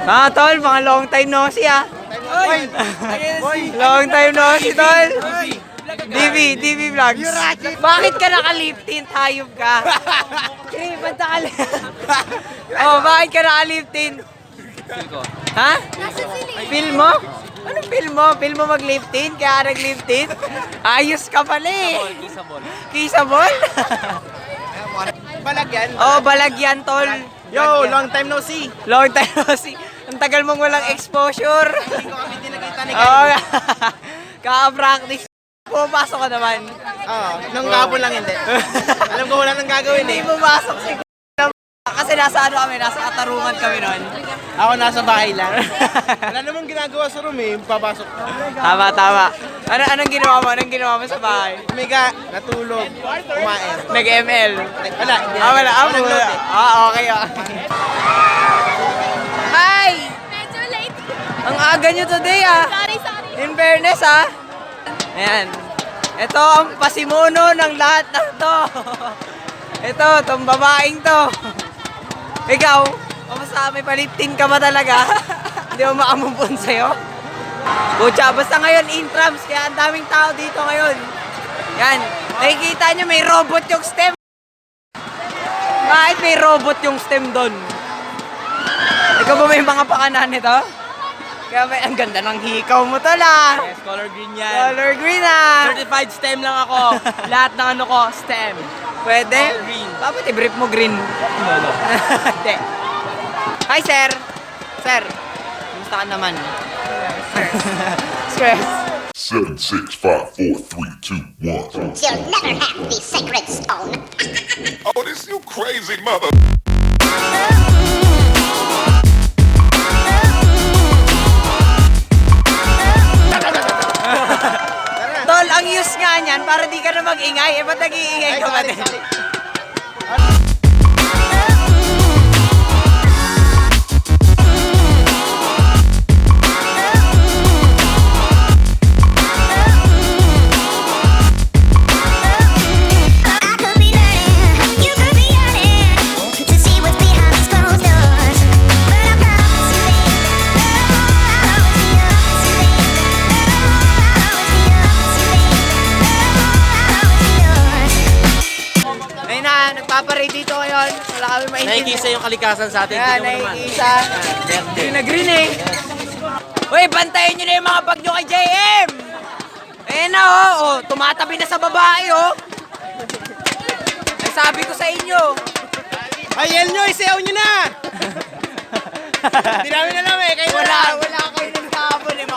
Tol, mga long time no see Oy! Long time no see, tol. DV Vlogs. Bakit ka naka-liftin? Hayop ka. Okay, banta ka lang. Oh, bakit ka naka-liftin? Ha? Feel mo? Anong feel mo? Feel mo mag-liftin? Kaya nag-liftin? Ayos ka pala eh. Kissable? Balagyan. Oh, balagyan, tol. Yo, long time no see. Long time no see. Ang tagal mong walang exposure. Hindi ko kami dinakita ni Oo, Kyle. kaka-practice. Pumapasok ka naman. Oo, nung gabon lang hindi. Alam ko wala nang gagawin Hindi eh. pumasok si kasi nasa ano kami, nasa katarungan kami noon. Ako nasa bahay lang. Wala namang ginagawa sa room eh, papasok. Tama. Anong ginawa mo sa bahay? Umiga, natulog, kumain. Nag-ML. Wala, hindi. Wala. Ako nag-load eh. Okay. Hi! Medyo late. Ang aga nyo today Sorry. In fairness Ayan. Ito ang pasimuno ng lahat ng to. Ito, tong babaeng to. Ikaw, kamusta? May palifting ka ba talaga? Hindi mo makamumpun sa'yo? Pucha, basta ngayon intrams, kaya ang daming tao dito ngayon. Yan, nakikita nyo may robot yung stem. Bakit may robot yung stem doon? Ikaw ba may mga pakanan nito? Kaya may, ang ganda ng hikaw mo tala. Yes, color green yan. Color green Certified STEM lang ako. Lahat ng ano ko, STEM. Pwede? All green. Dapat i-brief mo green. No. Hindi. Hi, sir. Sir, kumusta ka naman? Stress. 7, 6, 5, 4, 3, 2, 1. You'll never have the sacred stone. Oh, this you crazy mother. Tol, ang use nga niyan, para di ka na mag-ingay. Ba't nag-iingay ka ba din? I could be learning, you could be yearning to see what's behind these closed doors. But I promise you, baby, I'll always be yours, baby. I'll always be yours, baby. I'll always be yours. Ayun na, nagpaparade dito ngayon. Wala kami maintindihan. Nakikisa yung kalikasan sa atin. Yan, Tingnan mo naman. nakikisa. Green na green eh. Uy, bantayan nyo na yung mga bag nyo kay JM! Ayun na tumatabi na sa babae Ay, sabi ko sa inyo. Ay, yel nyo, isayaw nyo na! Hindi namin alam eh, kayo Wala kayo ng kapon eh,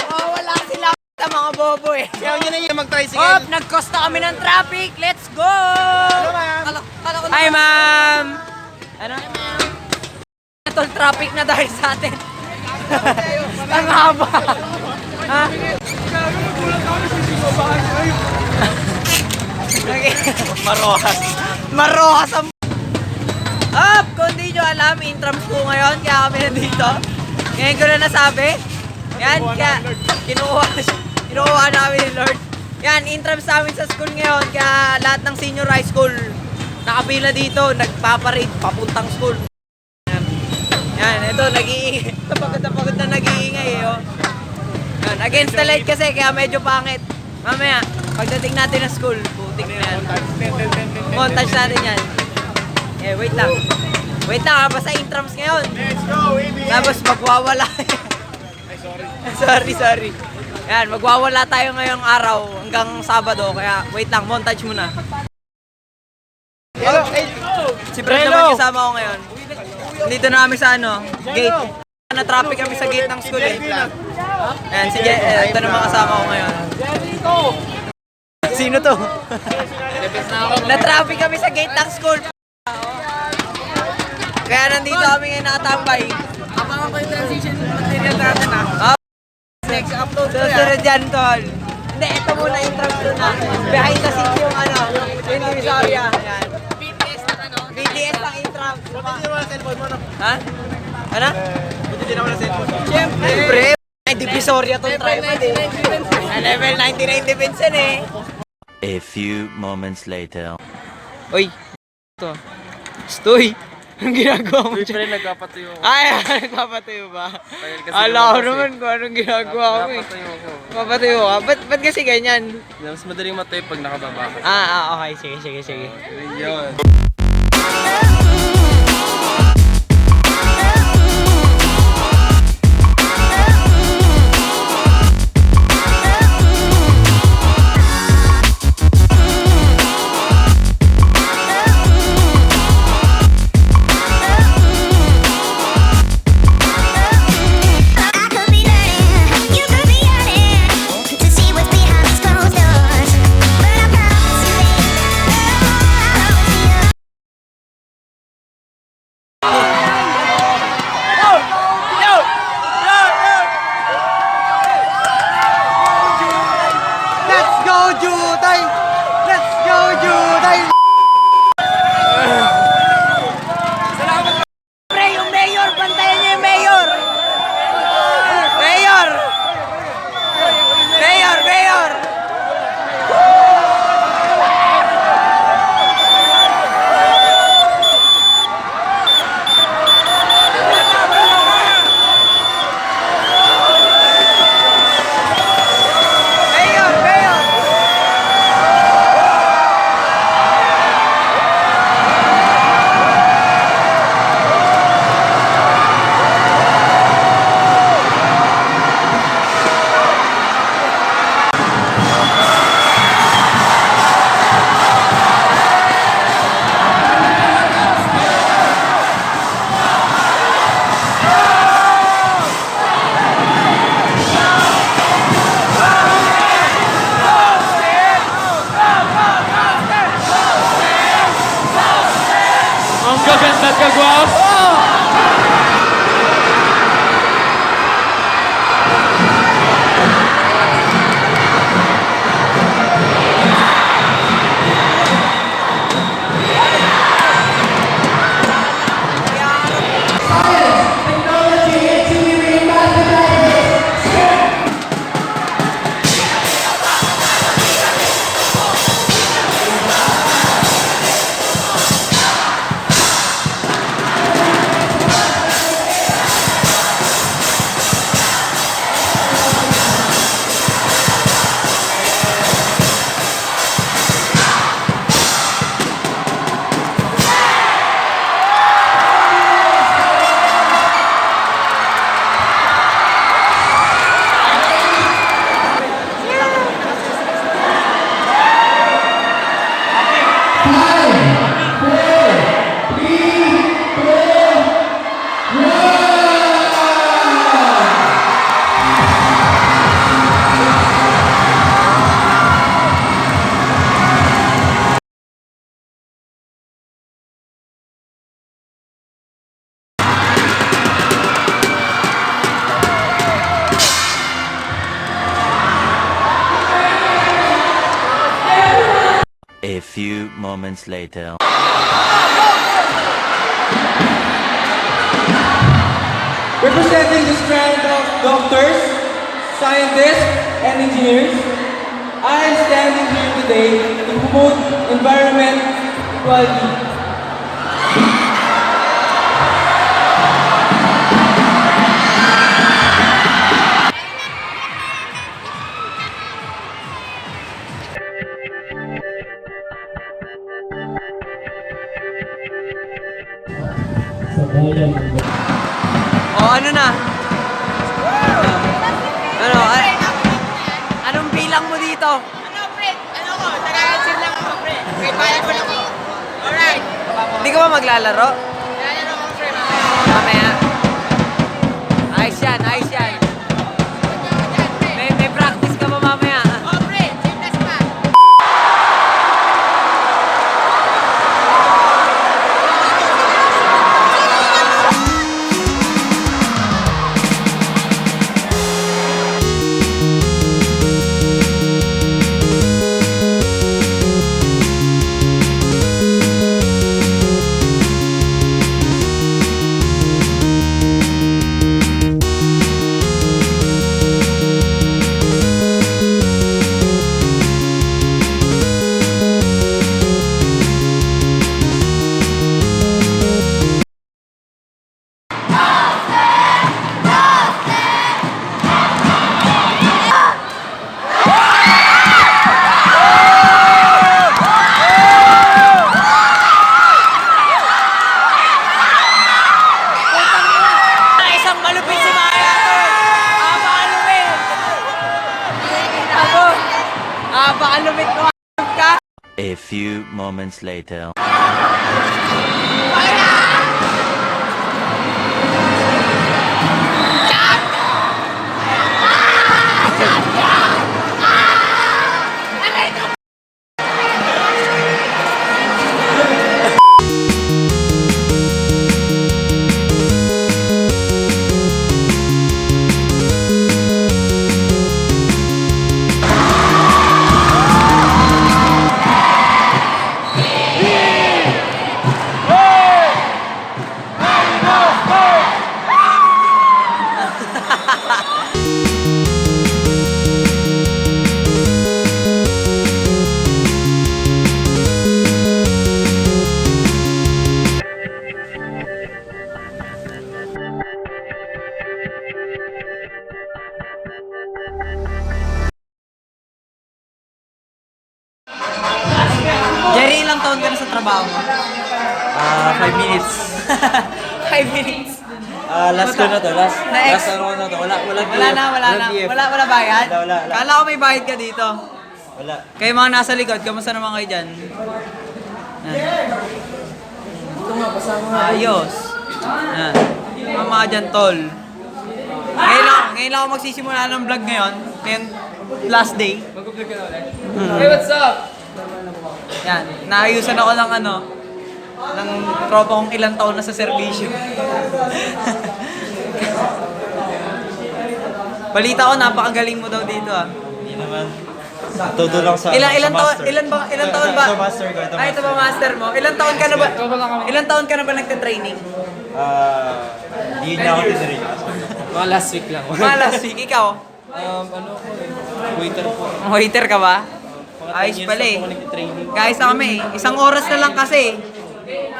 wala sila sa mga bobo eh. Isayaw nyo na yung mag-tricycle. Hop, nag-cost na kami ng traffic. Let's go! Hello, ma'am. Hi, ma'am! Ano? Tol, traffic na dahil sa atin. Ang haba. Ha? Marohas ang... Up! Kung di nyo alam, intrams ko ngayon, kaya kami nandito. Ngayon ko na nasabi. Yan, kaya kinuha namin ni Lord. Yan, intrams namin sa school ngayon, kaya lahat ng senior high school nakapila dito, nagpaparade papuntang school. Yan, ito, nag-iingay. Pagod na nag-iingay Yan, against the light kasi, kaya medyo pangit. Mamaya, pagdating natin ng school, putik na yan. Montage natin yan. Wait lang. Basta intrams ngayon. Let's go, baby! Tapos magwawala. Sorry. Yan, magwawala tayo ngayong araw hanggang Sabado. Kaya wait lang, montage muna. Hello, Si Brad naman kasama ko ngayon. Dito na kami sa gate. Na-traffic kami sa gate ng school eh. Ayan, si ito naman kasama ko ngayon. Sino to? Na-traffic kami sa gate ng school. Kaya nandito kami ngayon nakatambay. Abangan ko yung transition material natin Next upload ko susunod yan, tol. Hindi, ito muna intro na. Behind the scenes yung yung Divisoria. Ayan. BTS ang intro. Buti din naman ang cellphone mo, no? Ha? Ano? Buti din naman ang cellphone mo. Siyempre. Ay, Divisoria tong tripod eh. Level 99 defense yan eh. A few moments later. Uy, ito. Stoy. Anong ginagawa mo Uy, dyan? pre, nagpapatayo ako. Ay, nagpapatayo ba? Tagal kasi Ala ko lumabas naman kung anong ginagawa ko eh. Nagpapatayo ako. Papatayo ka? Ba't kasi ganyan? Mas madaling matayo pag nakababa ka. Okay. Sige. Yun. I could be learning, you could be yearning to see what's behind these closed doors. But I promise you, baby, I'll always be yours. Let's go, Jutay! Let's go, Jutay! Pre, yung mayor! Bantayan niyo yung mayor! Mayor! Mayor! Mayor! Ang gaganda kagwapo! A few moments later. Representing the strand of doctors, scientists, and engineers, I am standing here today to promote environment equality. Ano na? Anong bilang mo dito? Hindi ka ba maglalaro? Mamaya. Ayos yan. May practice ka ba mamaya? Napakalupit mo ka. A few moments later. Jerry, ilang taon ka na sa trabaho mo? 5 minutes. 5 minutes. Last ko na to. Last Na-ex. ano na to. Wala Wala na. Wala bayad? Wala. Kala ko may bayad ka dito. Wala. Kayo mga nasa likod, kamusta naman kayo dyan? Ayos. Yan. Mga dyan, tol. Ngayon lang ako magsisimula ng vlog ngayon. Ngayon, last day. Mag-vlog ka na ulit. Hey, what's up? Yan, naayusan ako ng ng tropa kong ilang taon na sa serbisyo. Balita ko, napakagaling mo daw dito ah. Hindi naman. Todo lang sa Ilang sa master. ilang taon ba? Ito master ko. Ay, ito ba master mo? Ilang taon ka na ba nagte-training? Hindi na ako tinrin. Mga last week lang. Mga last week, ikaw? Ano ko eh. Waiter po. Waiter ka ba? Ayos pala eh. Guys, kami, isang oras na lang kasi.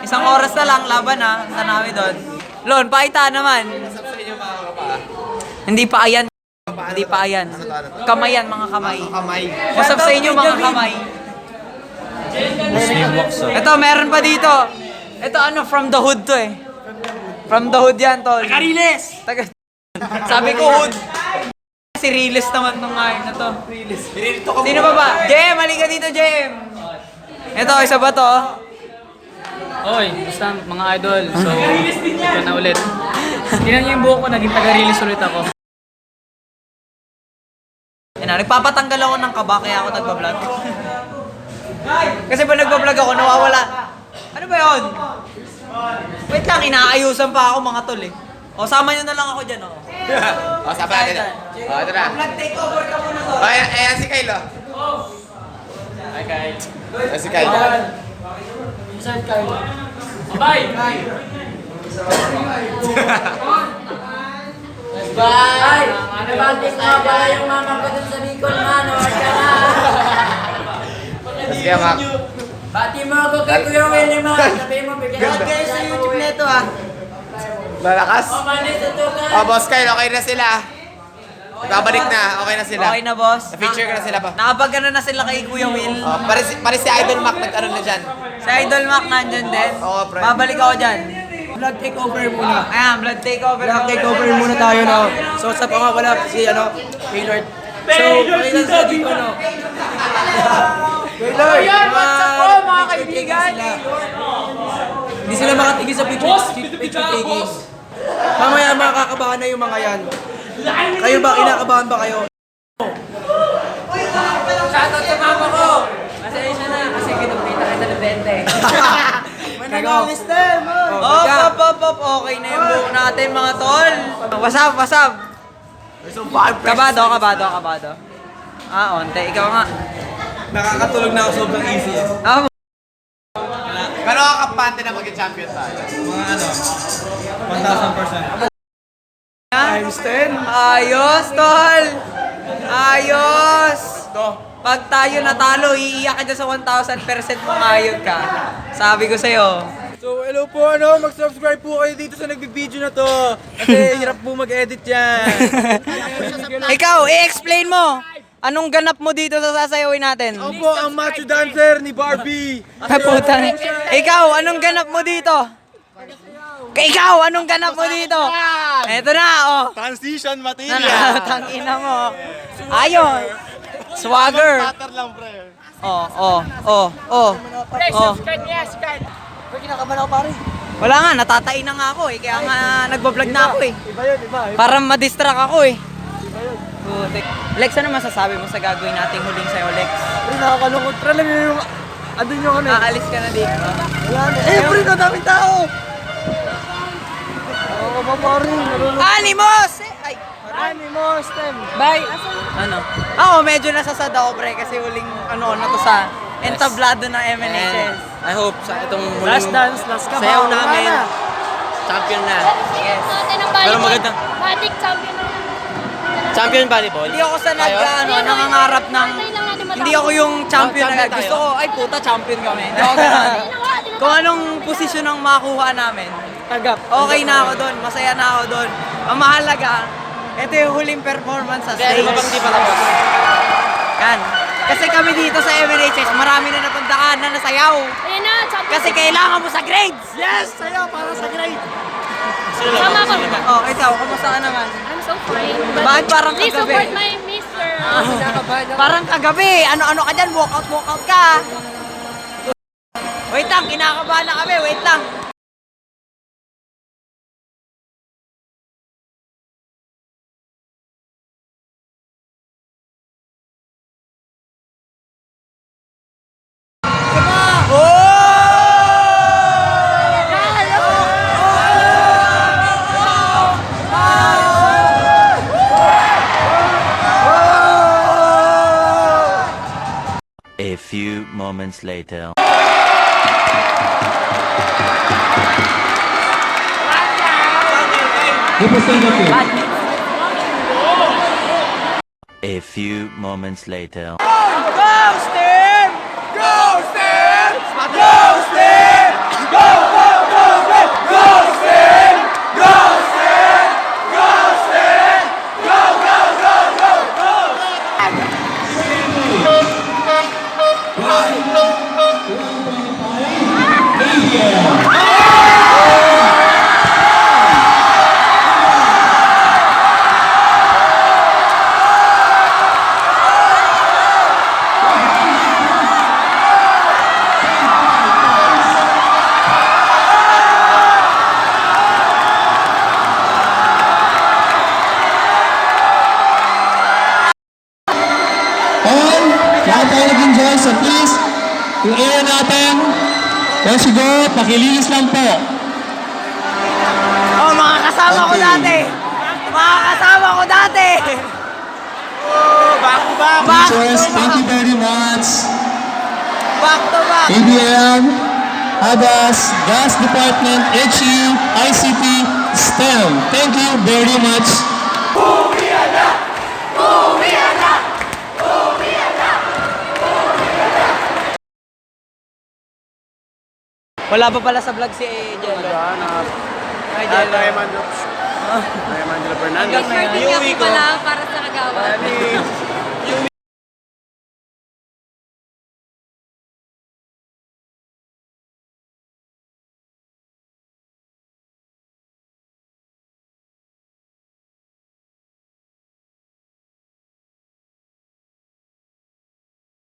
Isang oras na lang, laban ha. Punta namin doon. Lon, pakita naman. Hindi pa ayan. Hindi pa ayan. Kamayan, mga kamay. What's up sa inyo, mga kamay? Muslim walks up. Ito, meron pa dito. Ito from the hood to eh. From the hood yan, tol. Tagariles! Sabi ko hood. Si Riles naman nung ngayon na to. Sino ba? Jem, halika dito, Jem. Ito, isa ba to? Oy, basta mga idol. So, ito na ulit. Tingnan niyo yung buhok ko, naging taga-release ulit ako. Yan na, nagpapatanggal ako ng kaba kaya ako nagbablog. Kasi pag nagbablog ako, nawawala. Ano ba yun? Wait lang, inaayusan pa ako mga tol eh. O, sama nyo na lang ako dyan, o. O, sapa natin. O, ito na. Vlog takeover ka muna, tol. O, ayan si Kyle, o. Hi guys. Ayan si Kyle. Bye! Bye! Nabanting nga pala yung mama ko dun sa Bicol, man. Order ka na. Let's go, Mac. Bati mo ako kay Kuya Willie, man. Sabi mo, bigyan Lahat kayo sa YouTube neto, ha. Lalakas. O, manis ito ka. O, Boss Kyle, okay na sila. Babalik na, okay na sila. Okay na, boss. Na-feature ka na sila pa. Nakapag-ano na sila kay Kuya Will. O, pare si Idol Mac nag-ano na dyan. Si Idol Mac nandyan din. Oo, pre. Babalik ako dyan. Vlog takeover muna. Ayan, vlog takeover. Vlog takeover muna tayo, no? So, sa pa nga wala si, Paylord. So, pakita sa dito, no? Paylord! What's up po, mga kaibigan? Hindi sila makatigil sa picture taking. Mamaya makakabahan na yung mga yan. Kayo ba? Kinakabahan ba kayo? Shoutout sa mama ko! Pasensya na kasi kinupita kita ng 20. Mananalis na, man! Op. Okay na yung buo natin, mga tol. What's up? Kabado. Onte. Ikaw nga. Nakakatulog na ako sobrang easy. Ah, Pero kakapante na mag-champion tayo. Mga 1,000%. Times 10. ayos, tol. Ayos. Pag tayo natalo, iiyak ka dyan sa 1,000% mangayod ka. Sabi ko sa'yo. So, hello po, mag-subscribe po kayo dito sa nagbibideo na to. Kasi hirap po mag-edit yan. Ikaw, i-explain mo. Anong ganap mo dito sa sasayawin natin? Ako po ang macho dancer ni Barbie. Putang. Ikaw, anong ganap mo dito? Ikaw, anong ganap mo dito? Eto na, oh. Transition material. Tangina mo. Ayos. Swagger. Matter lang, pre. Oh. Pre, kinakabahan ako pare. Wala nga, natatain na nga ako eh. Kaya nga nagbablog na ako eh. Iba yun, iba. Para ma-distract ako eh. Putik. Lex, ano masasabi mo sa gagawin nating huling sa'yo, Lex? Pre, nakakalungkot. Pre, alam niyo yung... Andun yung ano eh. Aalis ka na dito. Wala na. Eh, pre, daming tao! Oo, ba pare? Animos! Ay! Animos, Tem. Bye! Ano? Ako, medyo nasasad ako, pre, kasi huling ano na to sa entablado ng MNHS. I hope sa itong Last dance, last ka. sayaw Wala namin, na. champion na. Yes. Pero maganda. Batik champion na. Champion volleyball. Hindi ako sa nangangarap ng... Hindi ako yung champion na champion gusto ko. Ay puta, champion kami. Hindi ako ganun. Kung anong posisyon ang makuha namin, Tagap. okay na ako doon. Masaya na ako doon. Ang mahalaga, ito yung huling performance sa Kaya stage. ano ba hindi pa tapos? Yan. Kasi kami dito sa MNHS, marami na napuntahan na nasayaw. Ayan na, champion. Kasi kailangan mo sa grades. Yes! Sayo, para sa grade. Sama ko. Oh, ikaw, kamusta ka naman? I'm so fine. Bakit parang Please kagabi? support my mister. Parang kagabi, ano-ano ka dyan, walkout ka. Wait lang, kinakabahan na kami, wait lang. A few moments later. A few moments later. Lahat tayo nag-enjoy, so please, yung area natin, once you go, pakilinis lang po. Oh, mga kasama ko dati. Mga kasama ko dati. Back to back. Back to Teachers, thank you back. very much. Back to back. ABM, ABAS, Gas Department, HE, ICT, STEM. Thank you very much. Wala pa pala sa vlog si Jello. Hi, Jello. Tayo Mandela Fernandez. Hanggang ngayon. Birthday niya po pala para sa kagawa.